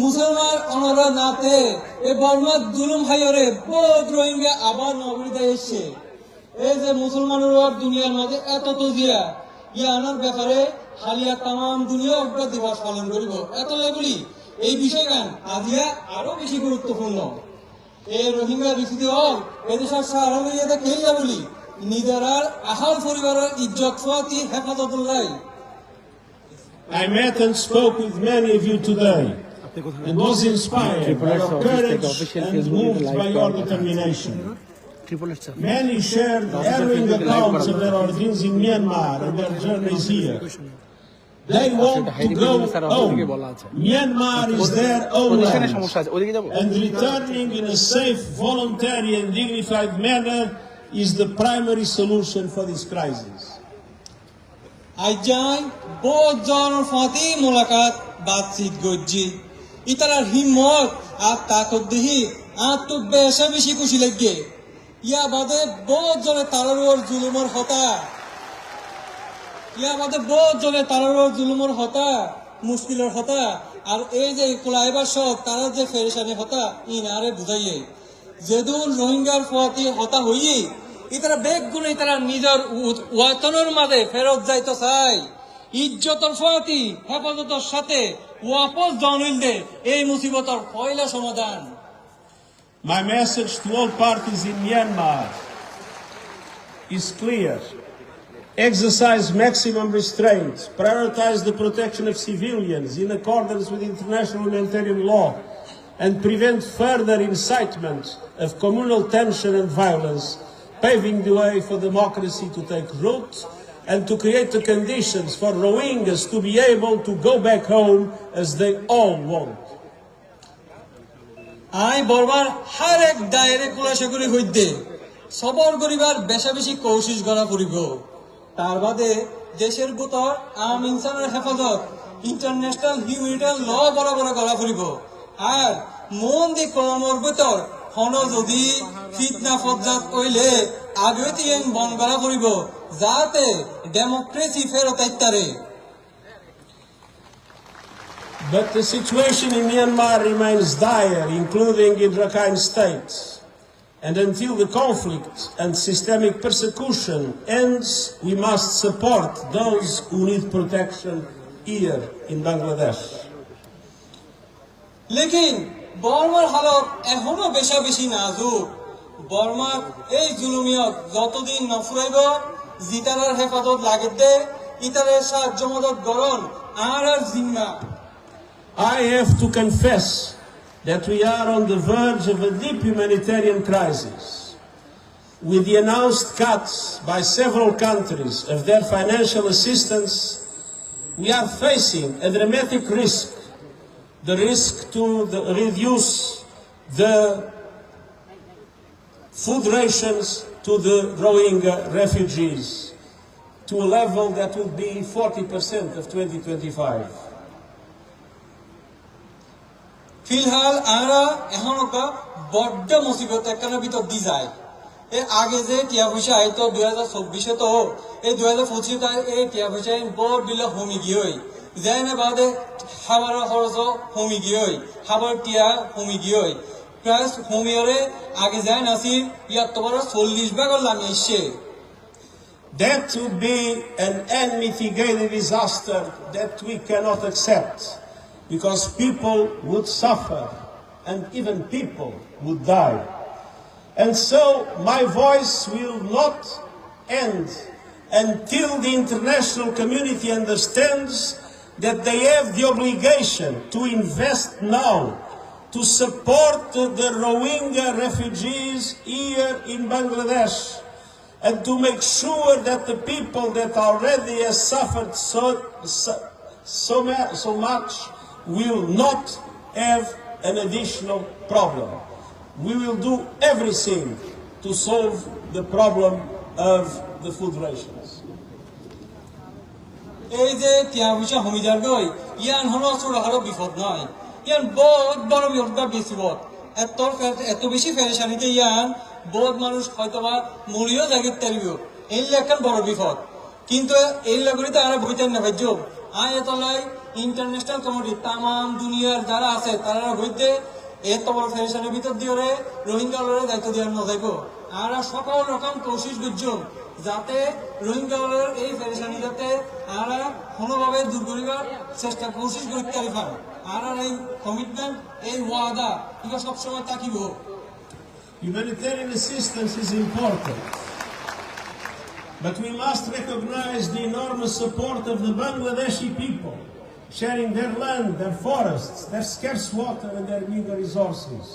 মুসলমান অনরা নাতে এ বর্মার জুলুম হাইরে বহুত রোহিঙ্গা আবার নগরীতে এসছে এই যে মুসলমানের আর দুনিয়ার মাঝে এত তজিয়া ইয়া আনার ব্যাপারে হালিয়া তাম দুনিয়া অগ্রা দিবস পালন করিব এত বলি এই বিষয় গান আজিয়া আরো বেশি গুরুত্বপূর্ণ এই রোহিঙ্গা রিফিউজি হল এদেশের সারা লইয়াতে খেলিয়া বলি নিজেরার আহাল পরিবারের ইজ্জত Fati হেফাজতুল্লাহ I met and spoke with many of you today and was inspired by your courage and moved by your determination. Many shared harrowing accounts of their origins in Myanmar and their journeys here. They want to go home. Myanmar is their own land, and returning in a safe, voluntary and dignified manner is the primary solution for this crisis. Aijai বহুত জনের Fati মোলাকাত বাতচিত গজ্জি ইতারার হিম্মত আর তাকত দেহি আর তো বেশা বেশি খুশি লাগে ইয়া বাদে বহুত জনে তারার জুলুমর হতা মুশকিলের হতা আর এই যে কোলাইবার সব তারা যে ফেরেশানি হতা ইনারে বুঝাইয়ে যেদুন রোহিঙ্গার ফাতি হতা হইয়ে ইতারা বেগ গুণে ইতারা নিজের ওয়াতনের মাঝে ফেরত যাইতে চাই ইজ্জতর ফাতি হেফাজতের সাথে ওয়াপস জানিল দে এই মুসিবতর পয়লা সমাধান My message to all parties in Myanmar is clear. Exercise maximum restraint, prioritize the protection of civilians in accordance with international humanitarian law, and prevent further incitement of communal tension and violence, paving the way for democracy to take root and to create the conditions for Rohingyas to be able to go back home as they all want. আই বরবার হার এক দায়রে কুলাশে করে হইতে সবর করিবার বেশা বেশি কোশিশ করা পড়িব তার বাদে দেশের ভিতর আম ইনসানের হেফাজত ইন্টারন্যাশনাল হিউম্যানিটারিয়ান ল বরাবর করা পড়িব আর মন দি কমর ভিতর হন যদি ফিতনা ফজ্জাত কইলে আগে তিন বন করা পড়িব যাতে ডেমোক্রেসি ফেরত আইতারে But the situation in Myanmar remains dire, including in Rakhine State. And until the conflict and systemic persecution ends, we must support those who need protection here in Bangladesh. लेकिन বর্মার হালত এখনো বেশা বেশি নাজুক বর্মার এই জুলুমিয়ত যতদিন নফুরাইব জিতারার হেফাজত লাগেতে ইতারের সাহায্য মদত গরণ আর জিম্মা I have to confess that we are on the verge of a deep humanitarian crisis. With the announced cuts by several countries of their financial assistance, we are facing a dramatic risk. The risk to reduce the food rations to the Rohingya refugees to a level that will be 40% of 2025. ফিলহাল আমরা এখন বড্ড মুসিবত একখানের ভিতর দি যায় এর আগে যে টিয়া পয়সা আইতো 2024 তো এই 2025 এই টিয়া পয়সা বড় বিলে হোমি গিয়ে যায় না বাদে খাবার খরচ হোমি গিয়ে খাবার টিয়া হোমি গিয়ে প্লাস হোমিওরে আগে যায় নাসির ইয়ার তোমার 40 ভাগ লামি এসছে That would be an unmitigated disaster that we cannot accept. Because people would suffer and even people would die. And so my voice will not end until the international community understands that they have the obligation to invest now to support the Rohingya refugees here in Bangladesh and to make sure that the people that already have suffered so much will not have an additional problem. We will do everything to solve the problem of the food rations. এই যে টিয়া পয়সা হোমি যার গই ইয়ান হলো ছোট হারো বিপদ নয় ইয়ান বহুত বড় বিপদ বিপদ এত বেশি ফেরেশানিতে ইয়ান বহুত মানুষ হয়তোবা মরিও জাগিত তারিব এই একখান বড় বিপদ কিন্তু এই লাগরিতে আর বইতেন না ভাইজো আয় এতলাই ইন্টারন্যাশনাল কমিটি তামাম দুনিয়ার যারা আছে তারা হইতে এত বড় ফেডারেশনের ভিতর দিয়ে রোহিঙ্গা দায়িত্ব দেওয়ার না যাইব। আমরা সকল রকম কোশিশ করছুন যাতে রোহিঙ্গা এই ফেডারেশনে যাতে আমরা কোনোভাবে দূর করিবার চেষ্টা কোশিশ করতে পারি। আর এই কমিটমেন্ট এই ওয়াদা এগুলো সবসময় থাকিব। Humanitarian assistance is important, but we must recognize the enormous support of the Bangladeshi people, sharing their land, their forests, their scarce water and their meager resources.